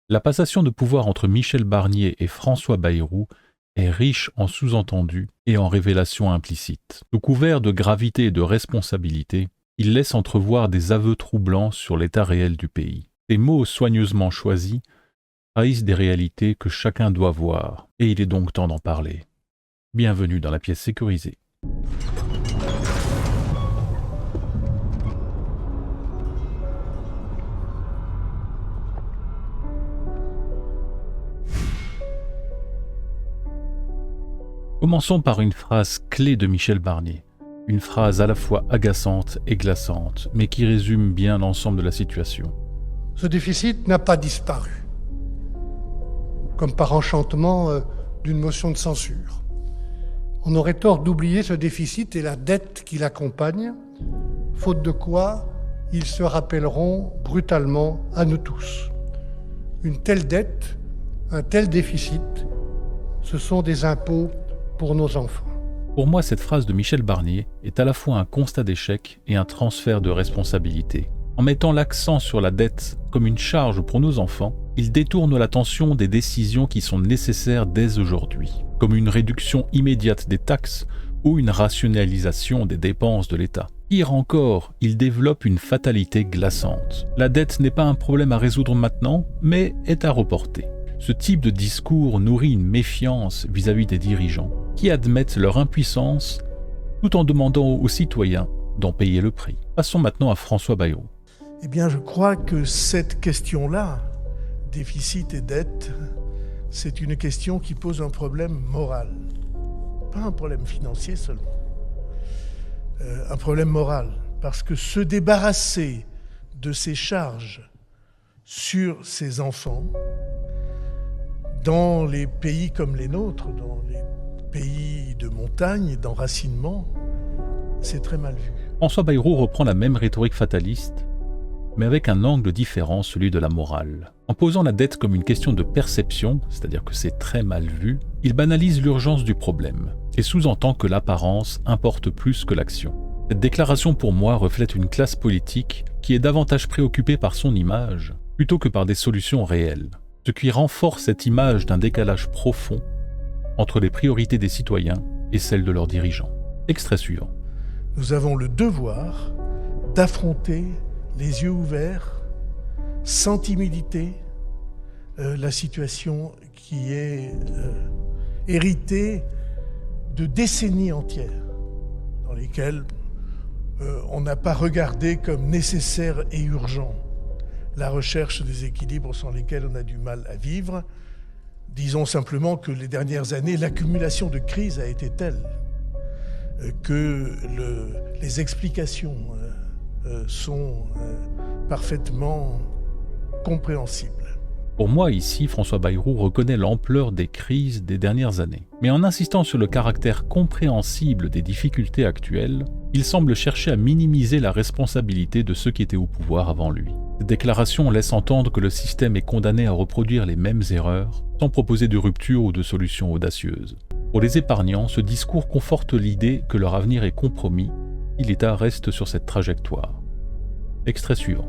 La passation de pouvoir entre Michel Barnier et François Bayrou est riche en sous-entendus et en révélations implicites. Sous couvert de gravité et de responsabilité, il laisse entrevoir des aveux troublants sur l'état réel du pays. Ces mots soigneusement choisis trahissent des réalités que chacun doit voir, et il est donc temps d'en parler. Bienvenue dans la pièce sécurisée. Commençons par une phrase clé de Michel Barnier. Une phrase à la fois agaçante et glaçante, mais qui résume bien l'ensemble de la situation. Ce déficit n'a pas disparu, comme par enchantement d'une motion de censure. On aurait tort d'oublier ce déficit et la dette qui l'accompagne, faute de quoi ils se rappelleront brutalement à nous tous. Une telle dette, un tel déficit, ce sont des impôts pour nos enfants. Pour moi, cette phrase de Michel Barnier est à la fois un constat d'échec et un transfert de responsabilité. En mettant l'accent sur la dette comme une charge pour nos enfants, il détourne l'attention des décisions qui sont nécessaires dès aujourd'hui, comme une réduction immédiate des taxes ou une rationalisation des dépenses de l'État. Pire encore, il développe une fatalité glaçante. La dette n'est pas un problème à résoudre maintenant, mais est à reporter. Ce type de discours nourrit une méfiance vis-à-vis des dirigeants qui admettent leur impuissance tout en demandant aux citoyens d'en payer le prix. Passons maintenant à François Bayrou. Eh bien, je crois que cette question-là, déficit et dette, c'est une question qui pose un problème moral. Pas un problème financier seulement. Un problème moral. Parce que se débarrasser de ces charges sur ses enfants, dans les pays comme les nôtres, dans les pays de montagne et d'enracinement, c'est très mal vu. François Bayrou reprend la même rhétorique fataliste, mais avec un angle différent, celui de la morale. En posant la dette comme une question de perception, c'est-à-dire que c'est très mal vu, il banalise l'urgence du problème et sous-entend que l'apparence importe plus que l'action. Cette déclaration pour moi reflète une classe politique qui est davantage préoccupée par son image plutôt que par des solutions réelles, ce qui renforce cette image d'un décalage profond entre les priorités des citoyens et celles de leurs dirigeants. Extrait suivant. Nous avons le devoir d'affronter les yeux ouverts, sans timidité, la situation qui est héritée de décennies entières, dans lesquelles on n'a pas regardé comme nécessaire et urgent la recherche des équilibres sans lesquels on a du mal à vivre. Disons simplement que les dernières années, l'accumulation de crises a été telle que les explications sont parfaitement compréhensibles. Pour moi, ici, François Bayrou reconnaît l'ampleur des crises des dernières années. Mais en insistant sur le caractère compréhensible des difficultés actuelles, il semble chercher à minimiser la responsabilité de ceux qui étaient au pouvoir avant lui. Cette déclaration laisse entendre que le système est condamné à reproduire les mêmes erreurs, sans proposer de rupture ou de solution audacieuse. Pour les épargnants, ce discours conforte l'idée que leur avenir est compromis si l'État reste sur cette trajectoire. Extrait suivant.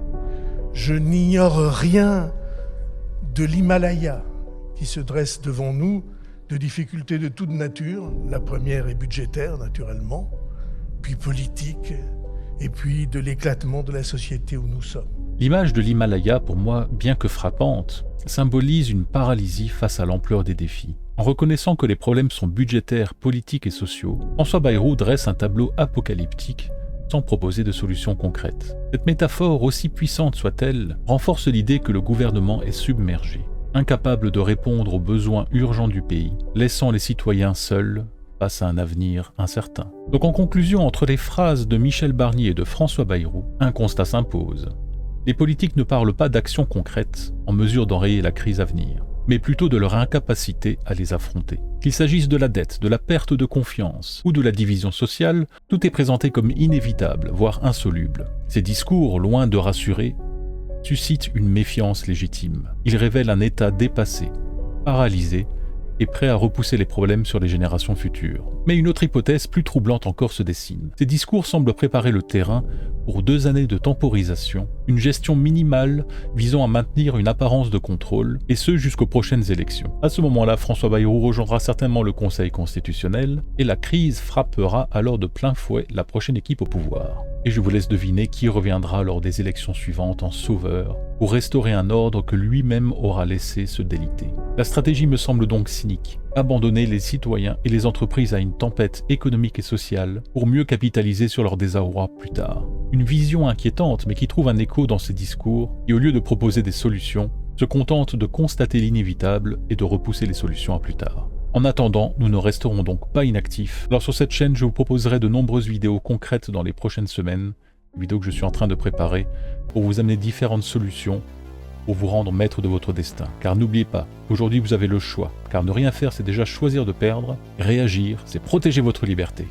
Je n'ignore rien de l'Himalaya qui se dresse devant nous, de difficultés de toute nature. La première est budgétaire, naturellement, puis politique, et puis de l'éclatement de la société où nous sommes. L'image de l'Himalaya, pour moi, bien que frappante, symbolise une paralysie face à l'ampleur des défis. En reconnaissant que les problèmes sont budgétaires, politiques et sociaux, François Bayrou dresse un tableau apocalyptique sans proposer de solutions concrètes. Cette métaphore, aussi puissante soit-elle, renforce l'idée que le gouvernement est submergé, incapable de répondre aux besoins urgents du pays, laissant les citoyens seuls face à un avenir incertain. Donc en conclusion, entre les phrases de Michel Barnier et de François Bayrou, un constat s'impose. Les politiques ne parlent pas d'actions concrètes en mesure d'enrayer la crise à venir, mais plutôt de leur incapacité à les affronter. Qu'il s'agisse de la dette, de la perte de confiance ou de la division sociale, tout est présenté comme inévitable, voire insoluble. Ces discours, loin de rassurer, suscitent une méfiance légitime. Ils révèlent un état dépassé, paralysé et prêt à repousser les problèmes sur les générations futures. Mais une autre hypothèse plus troublante encore se dessine. Ces discours semblent préparer le terrain pour 2 années de temporisation, une gestion minimale visant à maintenir une apparence de contrôle, et ce jusqu'aux prochaines élections. À ce moment-là, François Bayrou rejoindra certainement le Conseil constitutionnel, et la crise frappera alors de plein fouet la prochaine équipe au pouvoir. Et je vous laisse deviner qui reviendra lors des élections suivantes en sauveur, pour restaurer un ordre que lui-même aura laissé se déliter. La stratégie me semble donc cynique. Abandonner les citoyens et les entreprises à une tempête économique et sociale pour mieux capitaliser sur leur désarroi plus tard. Une vision inquiétante mais qui trouve un écho dans ces discours qui, au lieu de proposer des solutions, se contente de constater l'inévitable et de repousser les solutions à plus tard. En attendant, nous ne resterons donc pas inactifs. Alors sur cette chaîne, je vous proposerai de nombreuses vidéos concrètes dans les prochaines semaines, vidéos que je suis en train de préparer pour vous amener différentes solutions pour vous rendre maître de votre destin. Car n'oubliez pas, aujourd'hui vous avez le choix, car ne rien faire c'est déjà choisir de perdre, réagir c'est protéger votre liberté.